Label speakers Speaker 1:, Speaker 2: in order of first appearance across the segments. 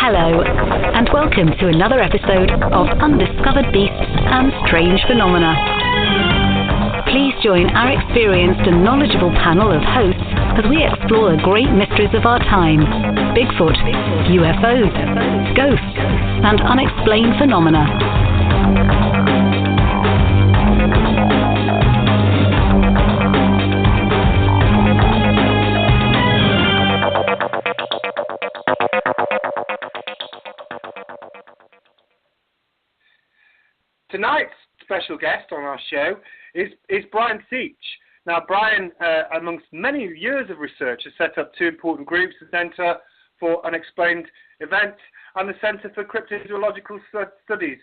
Speaker 1: Hello, and welcome to another episode of Undiscovered Beasts and Strange Phenomena. Please join our experienced and knowledgeable panel of hosts as we explore the great mysteries of our time: Bigfoot, UFOs, ghosts, and unexplained phenomena.
Speaker 2: Tonight's special guest on our show is Brian Seech. Now, Brian, amongst many years of research, has set up two important groups: the Centre for Unexplained Events and the Centre for Cryptozoological Studies.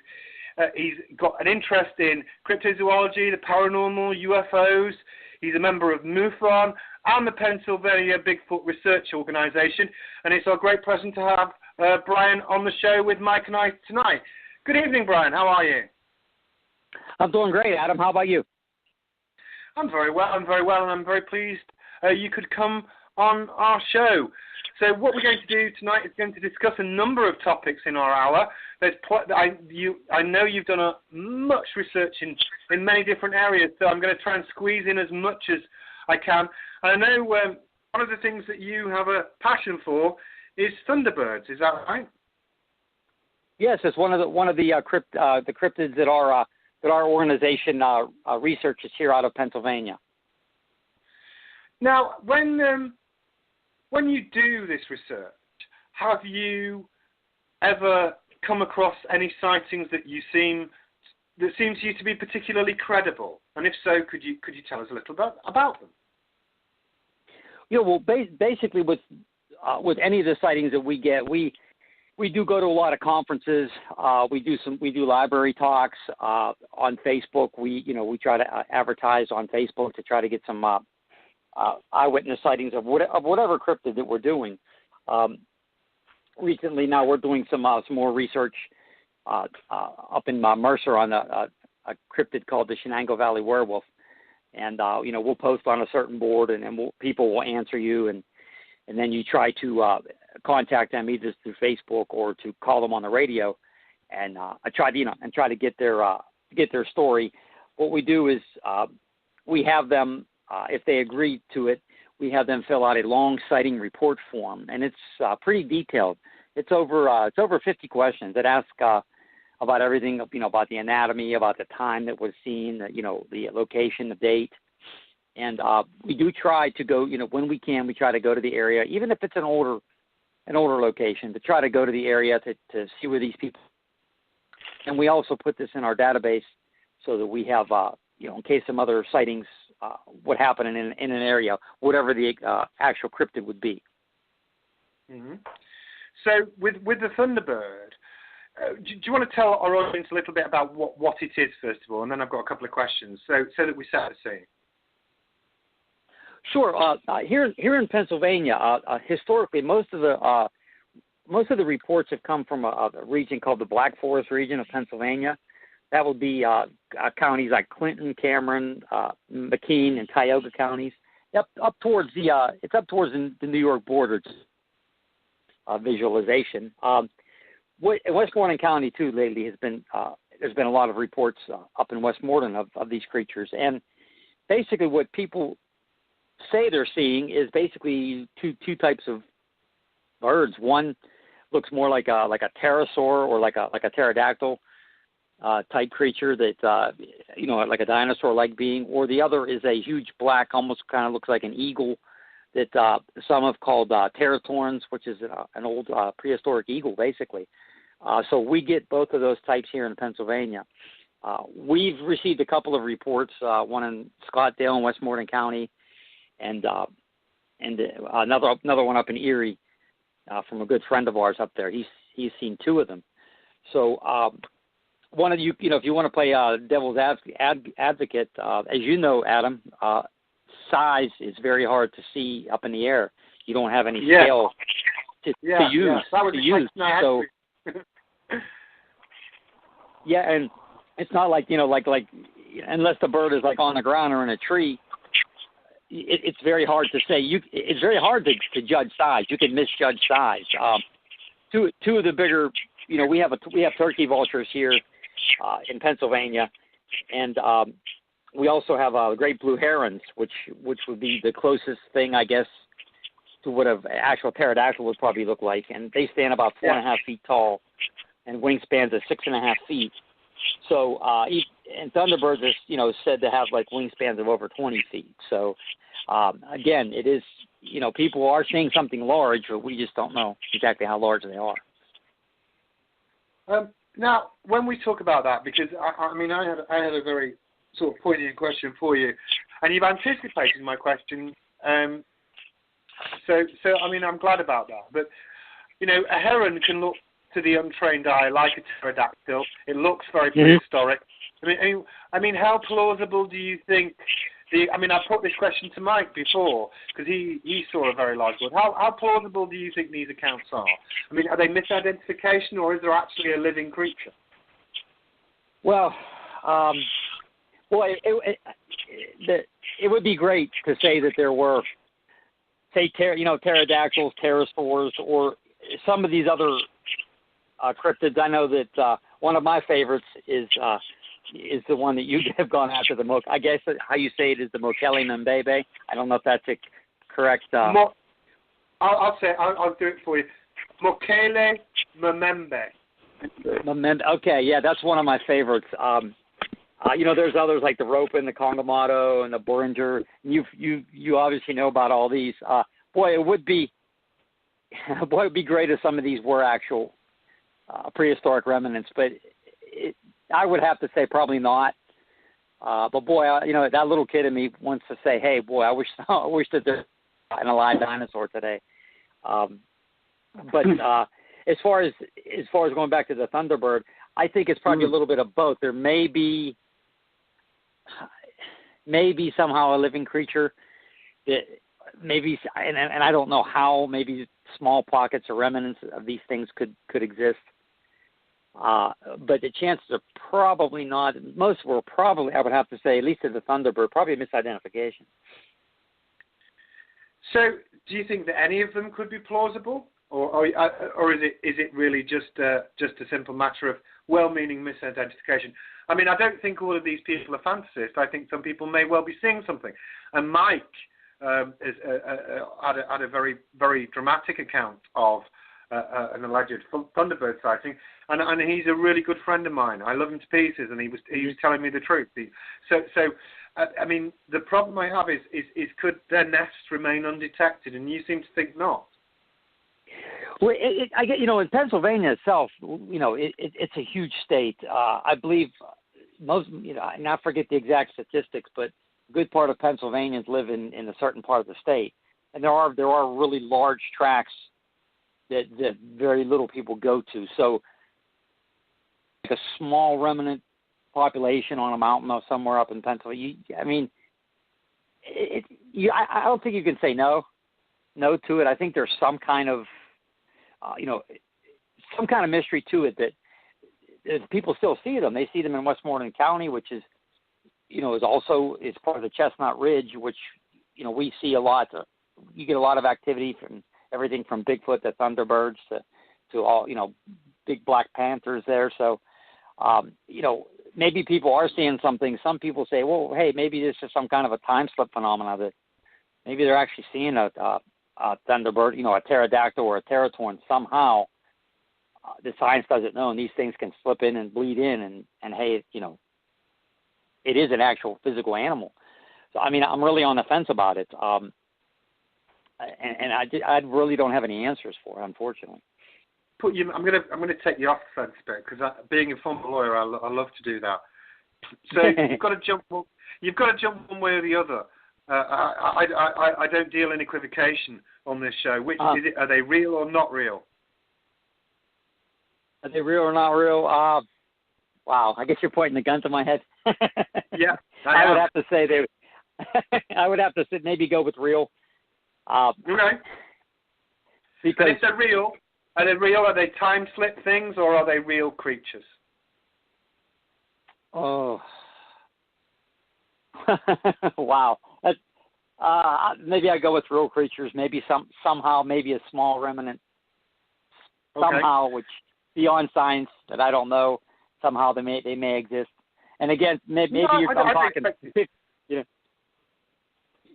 Speaker 2: He's got an interest in cryptozoology, the paranormal, UFOs. He's a member of MUFON and the Pennsylvania Bigfoot Research Organization. And it's our great pleasure to have Brian on the show with Mike and I tonight. Good evening, Brian. How are you?
Speaker 3: I'm doing great, Adam. How about you?
Speaker 2: I'm very well, and I'm very pleased you could come on our show. So what we're going to do tonight is going to discuss a number of topics in our hour. I know you've done much research in many different areas, so I'm going to try and squeeze in as much as I can. And I know one of the things that you have a passion for is thunderbirds. Is that right?
Speaker 3: Yes, it's one of the cryptids that our organization researches here out of Pennsylvania.
Speaker 2: Now, when you do this research, have you ever come across any sightings that seem to you to be particularly credible? And if so, could you tell us a little bit about them?
Speaker 3: Yeah, well, basically with any of the sightings that we get, we do go to a lot of conferences. We do library talks on Facebook. We try to advertise on Facebook to try to get some eyewitness sightings of whatever cryptid that we're doing. Recently, now we're doing some more research up in Mercer on a cryptid called the Shenango Valley Werewolf, and we'll post on a certain board, and then people will answer you, and then you try to contact them either through Facebook or to call them on the radio, and I try to get their story. What we do is we have them, if they agree to it, we have them fill out a long sighting report form, and it's pretty detailed. It's over 50 questions that ask about everything, about the anatomy, about the time that was seen, the location, the date. And we do try to go, when we can, we try to go to the area, even if it's an older location, to try to go to the area to see where these people. And we also put this in our database so that we have, in case some other sightings would happen in an area, whatever the actual cryptid would be.
Speaker 2: Mm-hmm. So with the Thunderbird, do you want to tell our audience a little bit about what it is, first of all, and then I've got a couple of questions, so that we set the scene.
Speaker 3: Sure. Here in Pennsylvania, historically, most of the reports have come from a region called the Black Forest region of Pennsylvania. That would be counties like Clinton, Cameron, McKean, and Tioga counties. Up towards the New York border. Visualization. Westmoreland County too lately has been there's been a lot of reports up in Westmoreland of these creatures, and basically what people say they're seeing is basically two types of birds. One looks more like a pterosaur or like a pterodactyl type creature that like a dinosaur-like being, or the other is a huge black, almost kind of looks like an eagle that some have called teratorns, which is an old prehistoric eagle, basically. So we get both of those types here in Pennsylvania. We've received a couple of reports, one in Scottsdale and Westmoreland County, and another one up in Erie from a good friend of ours up there. He's seen two of them. So one of you, if you want to play devil's advocate, as you know, Adam, size is very hard to see up in the air. You don't have any scale to use. So yeah, and it's not like like unless the bird is like on the ground or in a tree. It's very hard to say. It's very hard to judge size. You can misjudge size. two of the bigger, we have turkey vultures here in Pennsylvania, and we also have great blue herons, which would be the closest thing, I guess, to what an actual pterodactyl would probably look like. And they stand about 4.5 feet tall, and wingspans of 6.5 feet. So, and thunderbirds are, said to have like wingspans of over 20 feet. So, again, it is, people are seeing something large, but we just don't know exactly how large they are.
Speaker 2: Now, when we talk about that, because I had a very sort of poignant question for you, and you've anticipated my question. So I'm glad about that. But a heron can look to the untrained eye like a pterodactyl. It looks very prehistoric. I mean, how plausible do you think? I put this question to Mike before because he saw a very large one. How plausible do you think these accounts are? I mean, are they misidentification or is there actually a living creature?
Speaker 3: Well, it would be great to say that there were, say, pterodactyls, pterosaurs, or some of these other cryptids. I know that one of my favorites is the one that you have gone after, I guess how you say it is the Mokele Mbebe. I don't know if that's a correct.
Speaker 2: I'll do it for you. Mokele Mbebe.
Speaker 3: Okay, yeah, that's one of my favorites. There's others like the Ropen, the Congamato, and the Boringer. You obviously know about all these. It would be great if some of these were actual prehistoric remnants, but I would have to say probably not. But that little kid in me wants to say, hey, boy, I wish that there's an alive dinosaur today. But as far as going back to the Thunderbird, I think it's probably a little bit of both. There may be somehow a living creature that maybe, and I don't know how, maybe small pockets or remnants of these things could exist. But the chances are probably not. Most were probably, I would have to say, at least as a Thunderbird, probably a misidentification.
Speaker 2: So, do you think that any of them could be plausible, or is it really just a simple matter of well-meaning misidentification? I mean, I don't think all of these people are fantasists. I think some people may well be seeing something. And Mike had a very, very dramatic account of an alleged Thunderbird sighting, and he's a really good friend of mine. I love him to pieces, and he was telling me the truth. The problem I have is could their nests remain undetected, and you seem to think not.
Speaker 3: Well, I get, in Pennsylvania itself, it's a huge state. I believe most, and I forget the exact statistics, but a good part of Pennsylvanians live in a certain part of the state, and there are really large tracts that very little people go to. So, like a small remnant population on a mountain or somewhere up in Pennsylvania. I don't think you can say no to it. I think there's some kind of, some kind of mystery to it that people still see them. They see them in Westmoreland County, which is, is part of the Chestnut Ridge, which, we see a lot. You get a lot of activity from everything from Bigfoot to Thunderbirds to all, big black panthers there. So, maybe people are seeing something. Some people say, well, hey, maybe this is some kind of a time slip phenomena that maybe they're actually seeing a Thunderbird, a pterodactyl or a teratorn somehow. The science doesn't know, and these things can slip in and bleed in, and hey, it is an actual physical animal. So, I'm really on the fence about it. And I really don't have any answers for it, unfortunately.
Speaker 2: I'm gonna take you off the fence a bit because being a former lawyer, I love to do that. So you've got to jump one way or the other. I don't deal in equivocation on this show. Which is it? Are they real or not real?
Speaker 3: Are they real or not real? Wow, I guess you're pointing the gun to my head.
Speaker 2: Yeah,
Speaker 3: I would have to say I would have to maybe go with real.
Speaker 2: Okay.
Speaker 3: Because
Speaker 2: and if they're real, are they time slip things or are they real creatures?
Speaker 3: Oh. Wow. Maybe I go with real creatures. Maybe somehow maybe a small remnant somehow, which beyond science that I don't know, somehow they may exist. And again, maybe I'm talking. Yeah.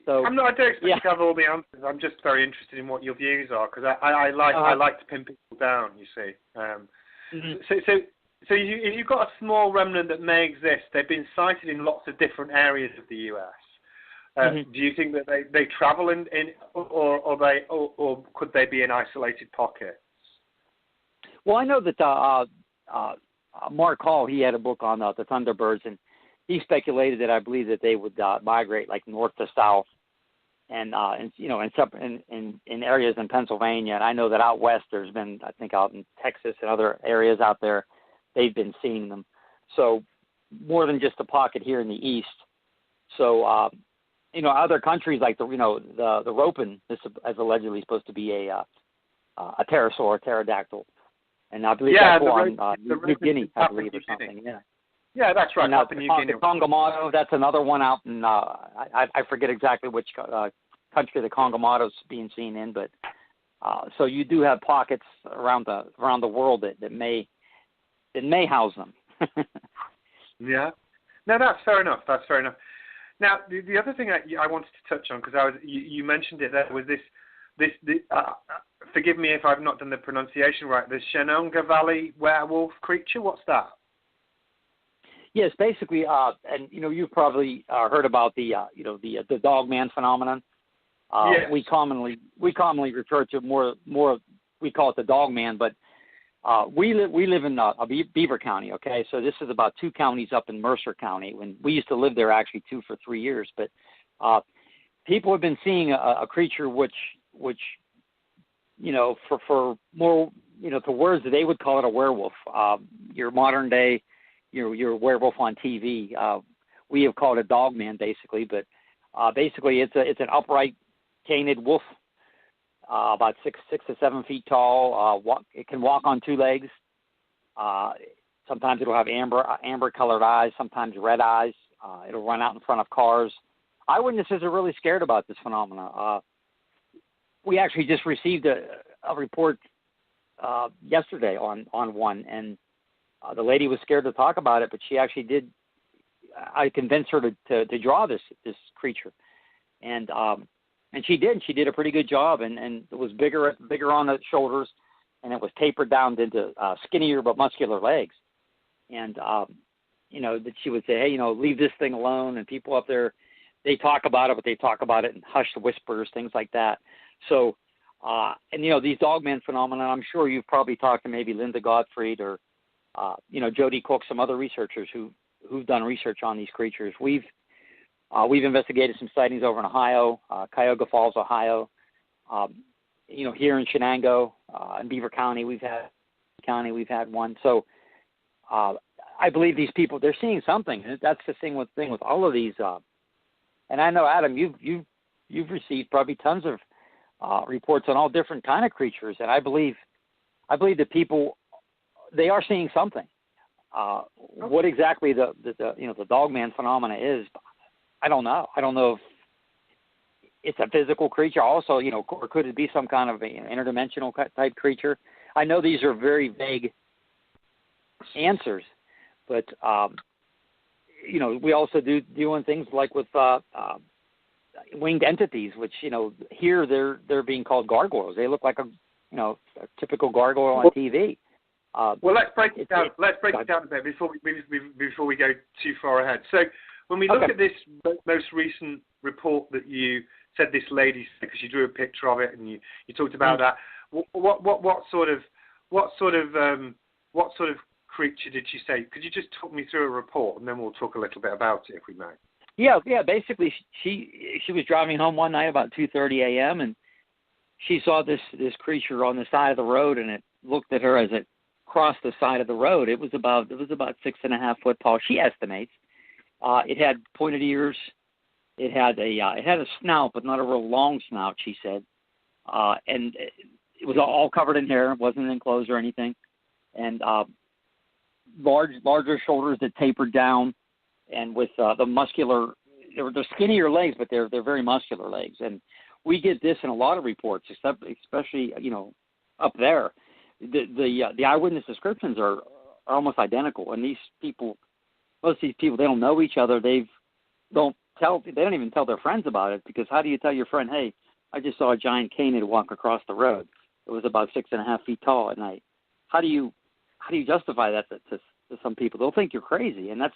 Speaker 3: So
Speaker 2: I don't expect you to have all the answers. I'm just very interested in what your views are, because I like to pin people down. You see. So if you've got a small remnant that may exist, they've been sighted in lots of different areas of the U.S. Do you think that they travel in or could they be in isolated pockets?
Speaker 3: Well, I know that Mark Hall, he had a book on the thunderbirds, and he speculated that I believe that they would migrate like north to south, and in areas in Pennsylvania. And I know that out west, there's been, I think, out in Texas and other areas out there, they've been seeing them. So more than just a pocket here in the east. So other countries like the Ropen is allegedly supposed to be a pterosaur, a pterodactyl, and I believe that's on New Guinea, I believe, or something. Yeah.
Speaker 2: Yeah, that's right.
Speaker 3: And, the Congomado, that's another one out in I forget exactly which country the Congomato's being seen in, but so you do have pockets around the world that may house them.
Speaker 2: Yeah. No, that's fair enough. Now, the other thing I wanted to touch on, because you mentioned it, there was this forgive me if I've not done the pronunciation right, the Shenango Valley werewolf creature. What's that?
Speaker 3: Yes, basically, and you've probably heard about the dogman phenomenon.
Speaker 2: Yes.
Speaker 3: We commonly refer to more we call it the dogman, but we live in Beaver County. Okay, so this is about 2 counties up in Mercer County. When we used to live there, actually 2 for 3 years, but people have been seeing a creature which for more to words, they would call it a werewolf. Your modern day. Your werewolf on TV. We have called it dogman, basically, but basically it's an upright, canid wolf, about 6 to 7 feet tall. It can walk on 2 legs. Sometimes it'll have amber-colored eyes, sometimes red eyes. It'll run out in front of cars. Eyewitnesses are really scared about this phenomenon. We actually just received a report yesterday on one, and the lady was scared to talk about it, but she actually did. I convinced her to draw this creature, and she did. She did a pretty good job, and it was bigger on the shoulders, and it was tapered down into skinnier but muscular legs. And that she would say, hey, leave this thing alone. And people up there, they talk about it, but they talk about it in hushed whispers, things like that. So, these dogman phenomena. I'm sure you've probably talked to maybe Linda Gottfried or Jody Cook, some other researchers who've done research on these creatures. We've investigated some sightings over in Ohio, Cuyahoga Falls, Ohio. Here in Shenango, in Beaver County, we've had one. So I believe these people, they're seeing something. And that's the thing with all of these. And I know, Adam, you've received probably tons of reports on all different kind of creatures, and I believe that people, they are seeing something. What exactly the dogman phenomena is, I don't know. I don't know if it's a physical creature also, or could it be some kind of interdimensional type creature? I know these are very vague answers, but we also doing things like with winged entities, which here they're being called gargoyles. They look like a typical gargoyle on TV.
Speaker 2: Well, let's break it down. Let's break it down a bit before we go too far ahead. So, when we look at this most recent report that you said this lady, because you drew a picture of it and you talked about that, what sort of creature did you say? Could you just talk me through a report, and then we'll talk a little bit about it if we may.
Speaker 3: Yeah. Basically, she was driving home one night about 2:30 a.m. and she saw this creature on the side of the road, and it looked at her as it crossed the side of the road. It was about 6.5 foot tall. She estimates. It had pointed ears. It had a snout, but not a real long snout, she said. And it was all covered in hair. It wasn't enclosed or anything. And larger shoulders that tapered down, and with the muscular, they're skinnier legs, but they're very muscular legs. And we get this in a lot of reports, especially up there. the eyewitness descriptions are almost identical, and most of these people, they don't know each other. They don't even tell their friends about it, because how do you tell your friend, hey, I just saw a giant canid walk across the road. It was about 6.5 feet tall at night. How do you justify that to some people? They'll think you're crazy, and that's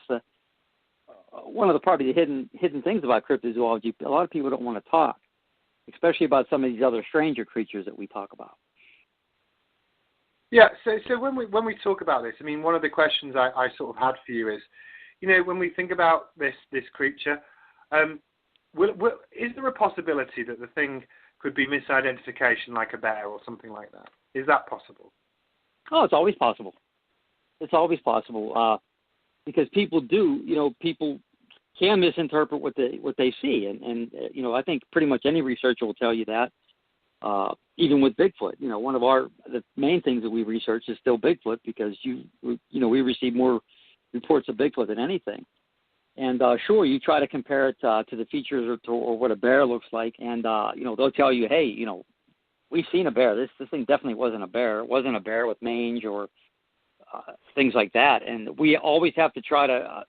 Speaker 3: one of the probably the hidden things about cryptozoology. A lot of people don't want to talk, especially about some of these other stranger creatures that we talk about.
Speaker 2: Yeah, so when we talk about this, I mean, one of the questions I sort of had for you is, when we think about this creature, is there a possibility that the thing could be misidentification, like a bear or something like that? Is that possible?
Speaker 3: Oh, it's always possible. It's always possible, because people can misinterpret what they see, and I think pretty much any researcher will tell you that. Even with Bigfoot, one of the main things that we research is still Bigfoot, because we receive more reports of Bigfoot than anything. And sure, you try to compare it to the features or what a bear looks like, and they'll tell you, hey, we've seen a bear. This thing definitely wasn't a bear. It wasn't a bear with mange or things like that. And we always have to try to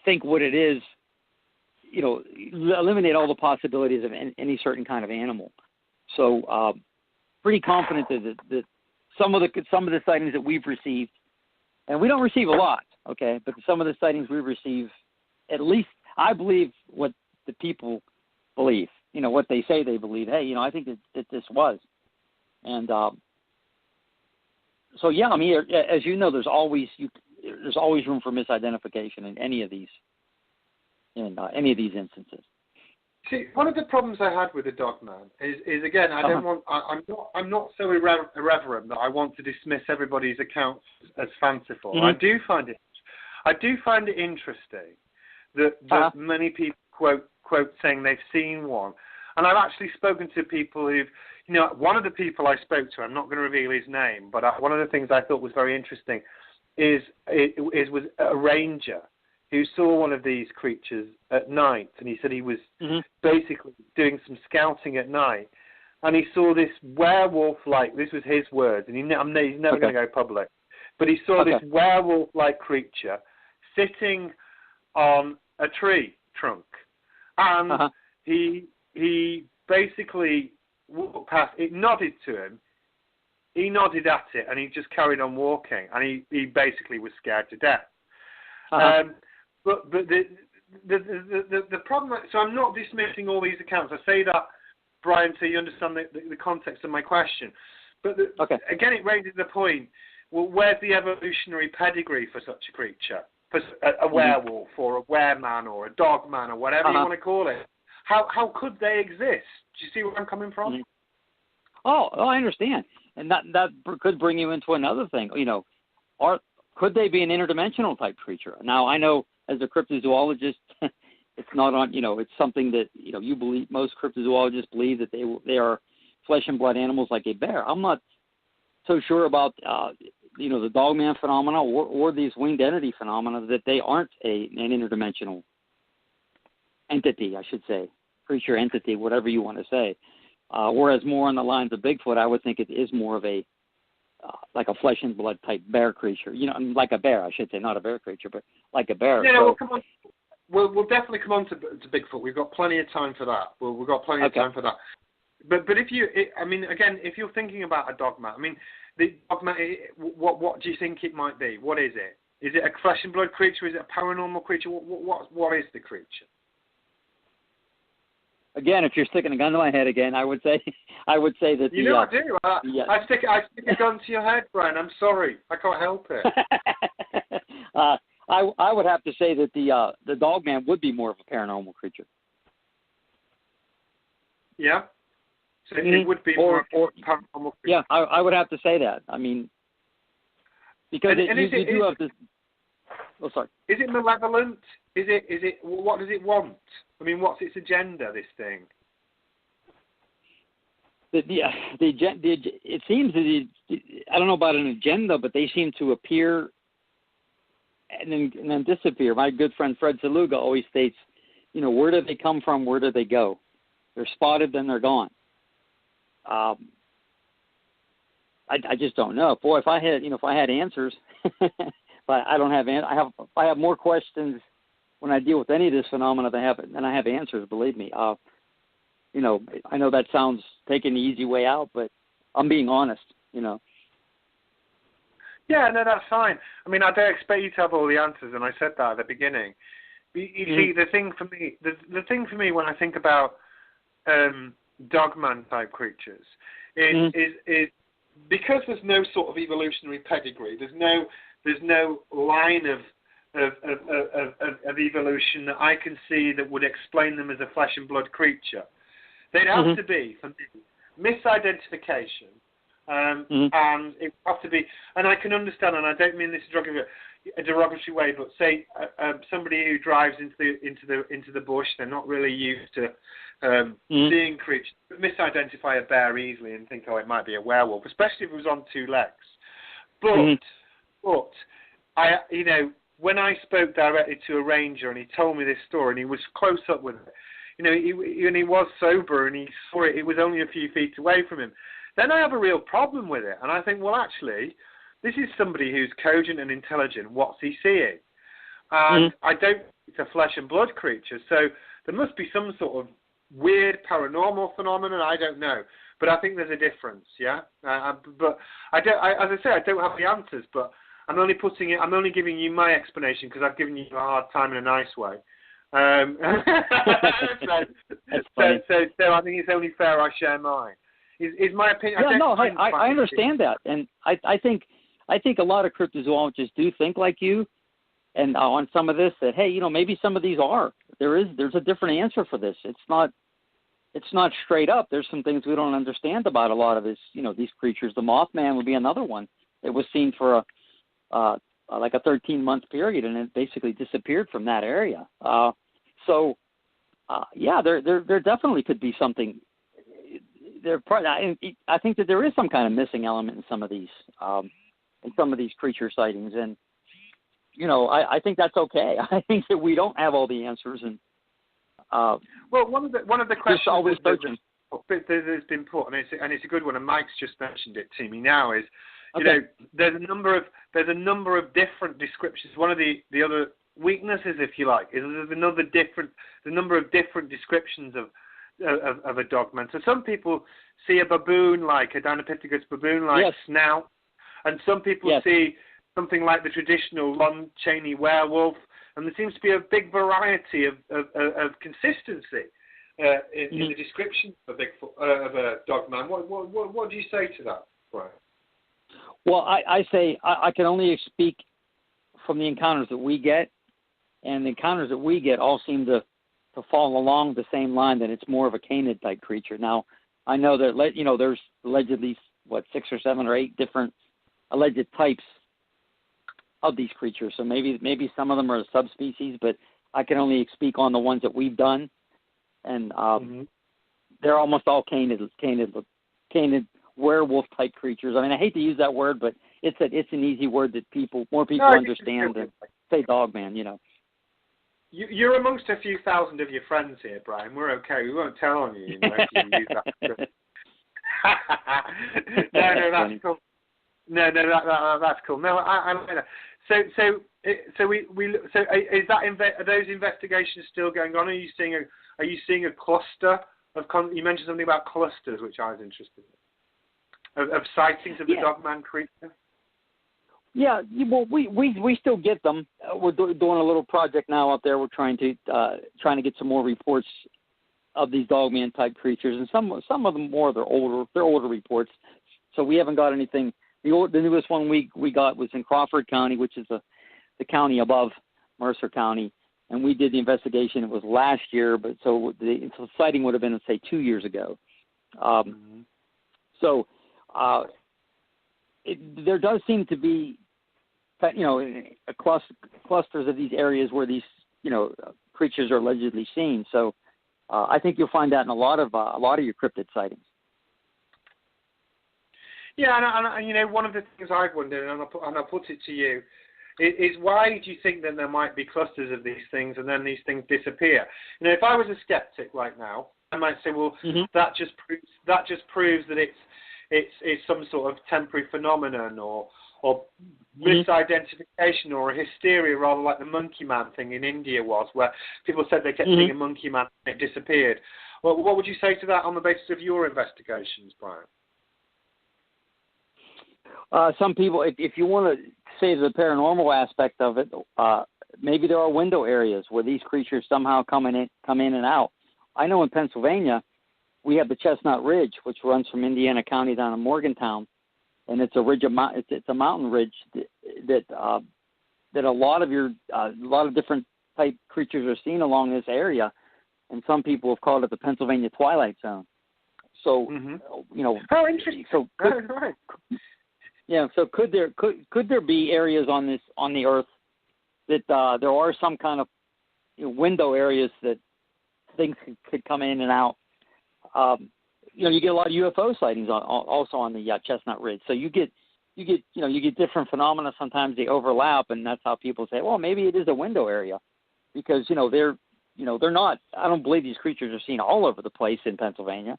Speaker 3: think what it is. Eliminate all the possibilities of any certain kind of animal. So, pretty confident that some of the sightings that we've received, and we don't receive a lot, okay, but some of the sightings we receive, at least I believe what the people believe, what they say they believe. Hey, I think that this was, and so yeah, I mean, as you know, there's always room for misidentification in any of these instances.
Speaker 2: See, one of the problems I had with the Dogman is again, I'm not so irreverent that I want to dismiss everybody's accounts as fanciful.
Speaker 3: Mm-hmm.
Speaker 2: I do find it interesting that many people quote saying they've seen one, and I've actually spoken to people who've, one of the people I spoke to, I'm not going to reveal his name, but one of the things I thought was very interesting was a ranger who saw one of these creatures at night, and he said he was basically doing some scouting at night, and he saw this werewolf-like, this was his words, and he's never going to go public, but he saw this werewolf-like creature sitting on a tree trunk, and he basically walked past, it nodded to him, he nodded at it, and he just carried on walking, and he basically was scared to death. But the problem, so I'm not dismissing all these accounts. I say that, Brian, so you understand the context of my question. But again, it raises the point, well, where's the evolutionary pedigree for such a creature? For a werewolf or a wereman or a dogman or whatever you want to call it. How could they exist? Do you see where I'm coming from?
Speaker 3: Oh, I understand. And that could bring you into another thing. Could they be an interdimensional type creature? Now, I know as a cryptozoologist, it's not on, it's something that, you believe, most cryptozoologists believe that they are flesh and blood animals like a bear. I'm not so sure about, the dogman phenomena or these winged entity phenomena, that they aren't an interdimensional entity, I should say, creature, entity, whatever you want to say. Whereas more on the lines of Bigfoot, I would think it is more of a, like a flesh and blood type bear creature, like a bear, I should say, not a bear creature, but like a bear.
Speaker 2: Yeah, well, come on. We'll definitely come on to Bigfoot. We've got plenty of time for that. We've got plenty of time for that. But if if you're thinking about a dogman, the dogman, what do you think it might be? What is it? Is it a flesh and blood creature? Is it a paranormal creature? What is the creature? Again,
Speaker 3: if you're sticking a gun to my head again, I would say that
Speaker 2: I do. I stick a gun to your head, Brian. I'm sorry, I can't help it.
Speaker 3: I would have to say that the dogman would be more of a paranormal creature.
Speaker 2: Yeah. So it would be more of a paranormal creature.
Speaker 3: Yeah, I would have to say that. Because you do have this. Oh, sorry. Is
Speaker 2: it malevolent? Is it? What does it want? What's its agenda? This thing.
Speaker 3: It seems that I don't know about an agenda, but they seem to appear and then disappear. My good friend Fred Saluga always states, where do they come from? Where do they go? They're spotted, then they're gone. I I just don't know. Boy, if I had answers, but I don't have I have more questions when I deal with any of this phenomena than I have answers. Believe me. I know that sounds taking the easy way out, but I'm being honest.
Speaker 2: Yeah, no, that's fine. I mean, I don't expect you to have all the answers, and I said that at the beginning. You see, the thing for me when I think about dogman type creatures is because there's no sort of evolutionary pedigree. There's no line of evolution that I can see that would explain them as a flesh and blood creature. They'd have to be, for me, misidentification. And it would have to be, and I can understand, and I don't mean this a derogatory way, but say somebody who drives into the bush, they're not really used to seeing creatures, but misidentify a bear easily and think, oh, it might be a werewolf, especially if it was on two legs. But I, when I spoke directly to a ranger and he told me this story and he was close up with it, he was sober and he saw it. It was only a few feet away from him. Then I have a real problem with it, and I think, well, actually, this is somebody who's cogent and intelligent. What's he seeing? And I don't think it's a flesh and blood creature, so there must be some sort of weird paranormal phenomenon. I don't know, but I think there's a difference. Yeah, but I don't. As I say, I don't have the answers, but I'm only giving you my explanation because I've given you a hard time in a nice way. So I think it's only fair I share mine. Is my opinion?
Speaker 3: Yeah, no, I understand that, and I think a lot of cryptozoologists do think like you, and on some of this that hey, maybe some of these there's a different answer for this. It's not straight up. There's some things we don't understand about a lot of this. These creatures. The Mothman would be another one. It was seen for like a 13-month period, and it basically disappeared from that area. Yeah, there definitely could be something. I think that there is some kind of missing element in some of these creature sightings, and I think that's okay. I think that we don't have all the answers, and
Speaker 2: well, one of the questions
Speaker 3: always searching.
Speaker 2: There's been put, and it's a good one, and Mike's just mentioned it to me now. Is there's a number of different descriptions. One of the other weaknesses, if you like, is there's the number of different descriptions of a dogman. So some people see a baboon-like, a Dinopithecus baboon-like snout, and some people see something like the traditional Lon Chaney werewolf, and there seems to be a big variety of consistency in the description of a dogman. What do you say to that, Brian?
Speaker 3: Well, I say I can only speak from the encounters that we get, and the encounters that we get all seem to fall along the same line, that it's more of a canid type creature. Now, I know that there's allegedly 6 or 7 or 8 different alleged types of these creatures. So maybe some of them are subspecies, but I can only speak on the ones that we've done, and they're almost all canid werewolf type creatures. I mean, I hate to use that word, but it's an easy word that more people understand than say dogman.
Speaker 2: You're amongst a few thousand of your friends here, Brian. We're okay. We won't tell on you, if you use that. No, that's cool. No, that's cool. No, I like that. So are those investigations still going on? Are you seeing a cluster of? You mentioned something about clusters, which I was interested in, of sightings of the dogman creature.
Speaker 3: Yeah, well, we still get them. We're doing a little project now out there. We're trying to get some more reports of these dogman type creatures, and some of them they're older reports. So we haven't got anything. The newest one we got was in Crawford County, which is the county above Mercer County, and we did the investigation. It was last year, but so the sighting would have been, say, 2 years ago. There does seem to be, clusters of these areas where these, creatures are allegedly seen. So I think you'll find that in a lot of your cryptid sightings.
Speaker 2: Yeah, and one of the things I've wondered, and I'll put it to you, is why do you think that there might be clusters of these things and then these things disappear? If I was a skeptic right now, I might say, well, that just proves that it's some sort of temporary phenomenon or misidentification or a hysteria, rather like the monkey man thing in India was, where people said they kept seeing a monkey man and it disappeared. Well, what would you say to that on the basis of your investigations, Brian?
Speaker 3: Some people, if you want to say the paranormal aspect of it, maybe there are window areas where these creatures somehow come in and out. I know in Pennsylvania, we have the Chestnut Ridge, which runs from Indiana County down to Morgantown, and it's a ridge of it's a mountain ridge that a lot of different type creatures are seen along this area, and some people have called it the Pennsylvania Twilight Zone. So
Speaker 2: how interesting.
Speaker 3: So
Speaker 2: right.
Speaker 3: Yeah. So could there be areas on the Earth that there are some kind of window areas that things could come in and out? You get a lot of UFO sightings also on the Chestnut Ridge. So you get different phenomena. Sometimes they overlap, and that's how people say, well, maybe it is a window area, because they're not. I don't believe these creatures are seen all over the place in Pennsylvania.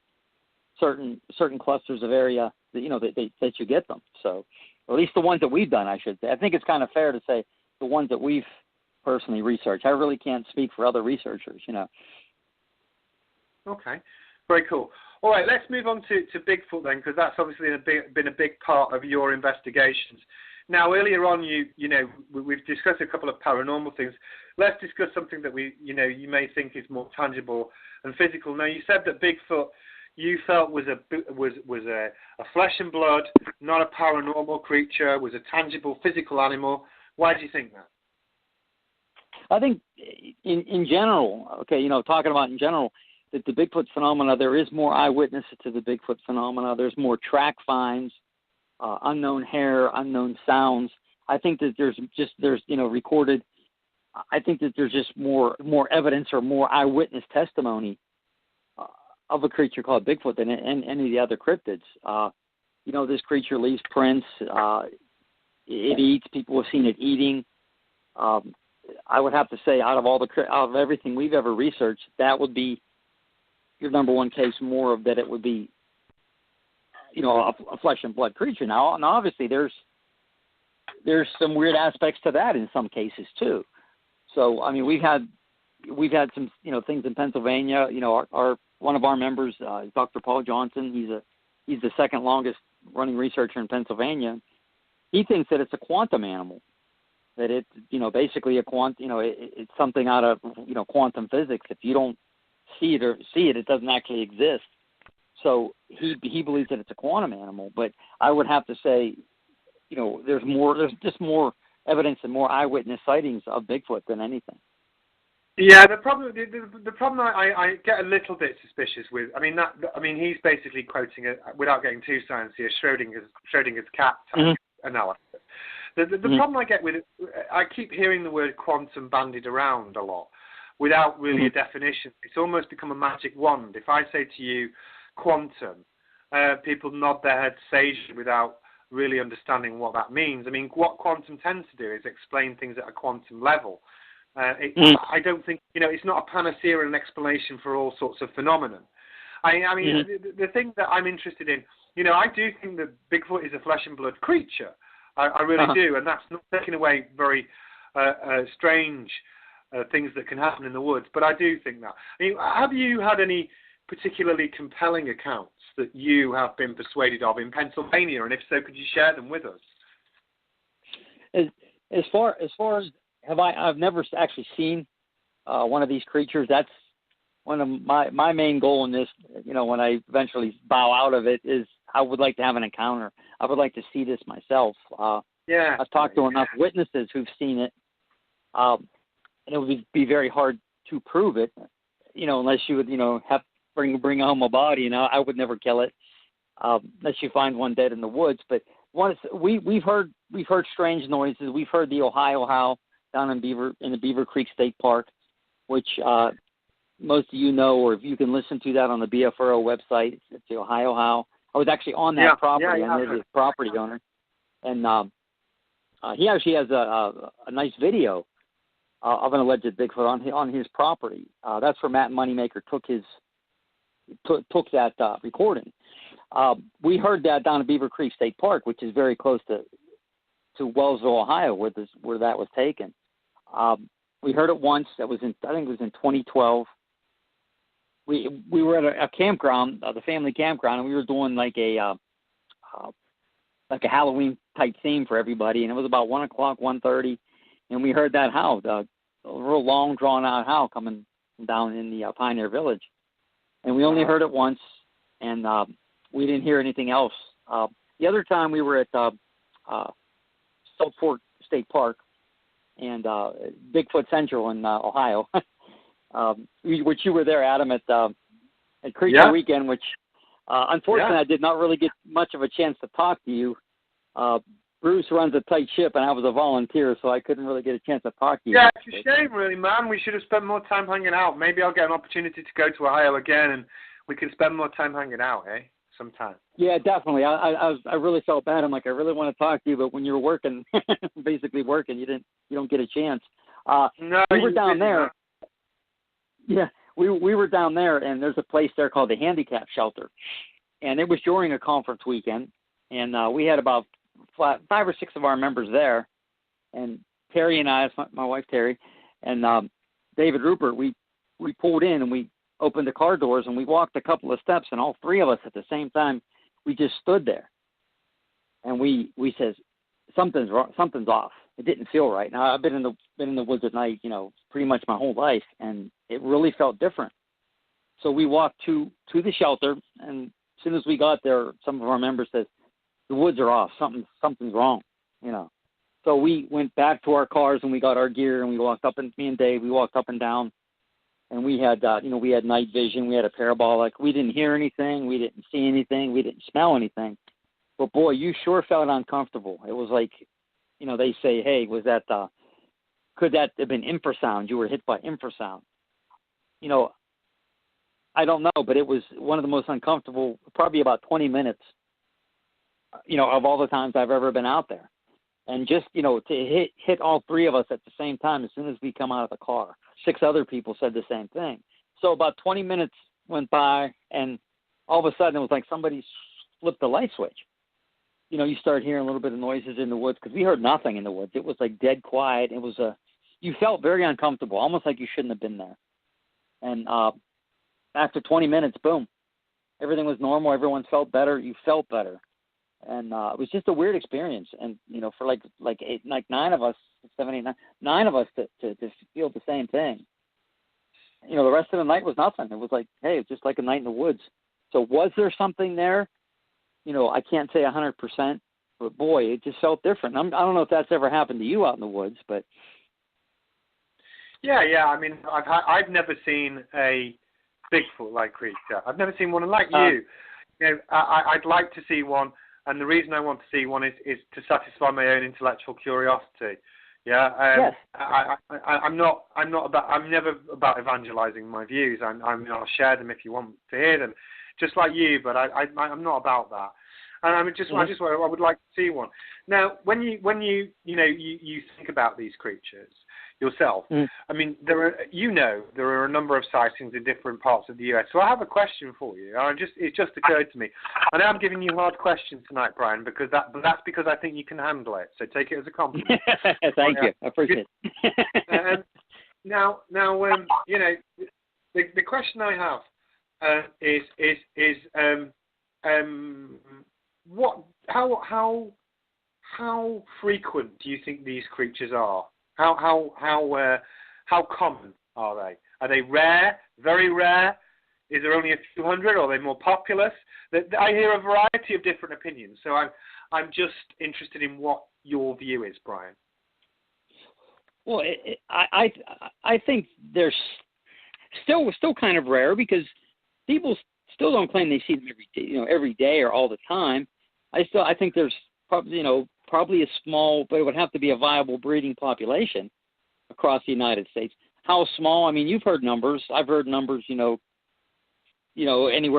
Speaker 3: Certain clusters of area that you get them. So, or at least the ones that we've done, I should say. I think it's kind of fair to say the ones that we've personally researched. I really can't speak for other researchers.
Speaker 2: Okay. Very cool. All right, let's move on to Bigfoot then, because that's obviously been a big part of your investigations. Now, earlier on, we've discussed a couple of paranormal things. Let's discuss something that you may think is more tangible and physical. Now, you said that Bigfoot you felt was a flesh and blood, not a paranormal creature, was a tangible physical animal. Why do you think that?
Speaker 3: I think in general, talking about in general, that the Bigfoot phenomena, there is more eyewitnesses to the Bigfoot phenomena. There's more track finds, unknown hair, unknown sounds. I think that there's recorded. I think that there's just more evidence or more eyewitness testimony of a creature called Bigfoot than any of the other cryptids. This creature leaves prints. It eats. People have seen it eating. I would have to say, out of everything we've ever researched, that would be your number one case more of that it would be, a flesh and blood creature. Now obviously there's some weird aspects to that in some cases too. So I mean, we've had some things in Pennsylvania. Our one of our members, Dr. Paul Johnson. He's the second longest running researcher in Pennsylvania. He thinks that it's a quantum animal. That it's basically it's something out of quantum physics. If you don't see it, it doesn't actually exist. So he believes that it's a quantum animal. But I would have to say, there's just more evidence and more eyewitness sightings of Bigfoot than anything. Yeah,
Speaker 2: the problem I get a little bit suspicious with. He's basically quoting without getting too sciencey, Schrodinger's cat type analysis. The problem I get with it, I keep hearing the word quantum bandied around a lot without really a definition. It's almost become a magic wand. If I say to you quantum, people nod their heads sagely without really understanding what that means. I mean, what quantum tends to do is explain things at a quantum level. I don't think, it's not a panacea and an explanation for all sorts of phenomenon. The thing that I'm interested in, I do think that Bigfoot is a flesh and blood creature. I really do, and that's not taking away very strange things that can happen in the woods, but I do think that. Have you had any particularly compelling accounts that you have been persuaded of in Pennsylvania, and if so, could you share them with us?
Speaker 3: As far as I've never actually seen one of these creatures. That's one of my main goal in this, when I eventually bow out of it, is I would like to have an encounter. I would like to see this myself. I've talked to enough witnesses who've seen it, and it would be very hard to prove it, unless you would, have bring home a body. I would never kill it unless you find one dead in the woods. But we've heard strange noises. We've heard the Ohio howl down in the Beaver Creek State Park, which most of or if you can listen to that on the BFRO website. It's the Ohio howl. I was actually on that property. I knew the property owner, and he actually has a nice video of an alleged Bigfoot on his property. That's where Matt Moneymaker took that recording. We heard that down at Beaver Creek State Park, which is very close to Wellsville, Ohio, where that was taken. We heard it once. That was I think it was in 2012. We were at a campground, the family campground, and we were doing like a Halloween type theme for everybody, and it was about 1:30, and we heard that howl, a real long drawn out howl coming down in the Pioneer Village, and we only heard it once, and we didn't hear anything else. The other time we were at South Fork State Park and Bigfoot Central in Ohio, which you were there, Adam, at Creature Weekend, which unfortunately I did not really get much of a chance to talk to you. Bruce runs a tight ship, and I was a volunteer, so I couldn't really get a chance to talk to you.
Speaker 2: Yeah, it's a shame, really, man. We should have spent more time hanging out. Maybe I'll get an opportunity to go to Ohio again, and we can spend more time hanging out, sometime. Yeah,
Speaker 3: definitely. I really felt bad. I'm like, I really want to talk to you, but when you're working, basically working, you don't get a chance.
Speaker 2: No,
Speaker 3: we were down there. Yeah, we were down there, and there's a place there called the Handicap Shelter, and it was during a conference weekend, and we had about 5 or 6 of our members there, and Terry and I, my wife Terry, and David Rupert, we pulled in and we opened the car doors and we walked a couple of steps, and all 3 of us at the same time, we just stood there, and we says something's wrong, something's off. It didn't feel right. Now I've been in the woods at night, pretty much my whole life, and it really felt different. So we walked to the shelter, and as soon as we got there, some of our members said, the woods are off. Something's wrong, So we went back to our cars and we got our gear and we walked up, and me and Dave, we walked up and down, and we had, we had night vision. We had a parabolic. We didn't hear anything. We didn't see anything. We didn't smell anything. But boy, you sure felt uncomfortable. It was like, they say, hey, was that, could that have been infrasound? You were hit by infrasound. I don't know, but it was one of the most uncomfortable, probably about 20 minutes, of all the times I've ever been out there. And just, to hit all 3 of us at the same time as soon as we come out of the car. 6 other people said the same thing. So about 20 minutes went by, and all of a sudden it was like somebody flipped the light switch. You start hearing a little bit of noises in the woods, because we heard nothing in the woods. It was like dead quiet. It was you felt very uncomfortable, almost like you shouldn't have been there. And after 20 minutes, boom, everything was normal. Everyone felt better. You felt better. And it was just a weird experience. And, for like 9 of us, 7, 8, 9 of us to feel the same thing. The rest of the night was nothing. It was like, hey, it's just like a night in the woods. So was there something there? I can't say 100%, but boy, it just felt different. I don't know if that's ever happened to you out in the woods, but.
Speaker 2: Yeah. I mean, I've never seen a Bigfoot-like creature. I've never seen one like you. I'd like to see one, and the reason I want to see one is to satisfy my own intellectual curiosity. Yeah.
Speaker 3: Yes.
Speaker 2: I'm never about evangelizing my views. I'll share them if you want to hear them, just like you. But I'm not about that. And I would like to see one. Now, when you think about these creatures yourself, I mean, there are a number of sightings in different parts of the U.S. So I have a question for you. It just occurred to me. I know I'm giving you hard questions tonight, Brian, but that's because I think you can handle it. So take it as a compliment.
Speaker 3: Thank you. I appreciate it.
Speaker 2: Now, the question I have is how frequent do you think these creatures are? How common are they? Are they rare? Very rare? Is there only a few hundred? Or are they more populous? I hear a variety of different opinions. So I'm just interested in what your view is, Brian.
Speaker 3: Well, I think they're still kind of rare, because people still don't claim they see them every day or all the time. I think there's probably a small, but it would have to be a viable breeding population across the United States. How small? I mean, you've heard numbers. I've heard numbers, anywhere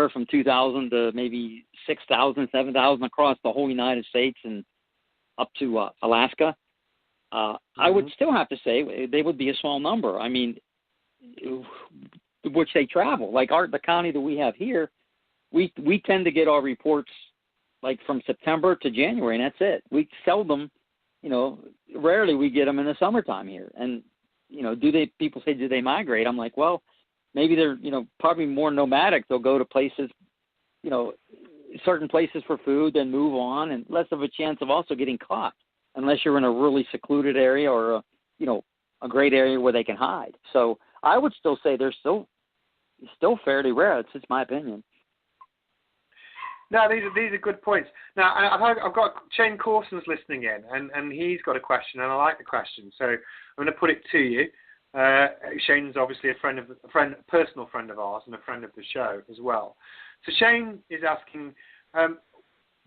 Speaker 3: from 2,000 to maybe 6,000, 7,000 across the whole United States and up to Alaska. I would still have to say they would be a small number. I mean, which they travel. Like the county that we have here, we tend to get our reports like from September to January, and that's it. We seldom, rarely we get them in the summertime here. And people say, do they migrate? I'm like, well, maybe they're probably more nomadic. They'll go to places, certain places for food, then move on, and less of a chance of also getting caught, unless you're in a really secluded area or a great area where they can hide. So I would still say they're still fairly rare. It's just my opinion.
Speaker 2: No, these are good points. Now, I've got Shane Corson's listening in, and he's got a question, and I like the question, so I'm going to put it to you. Shane's obviously a personal friend of ours, and a friend of the show as well. So Shane is asking,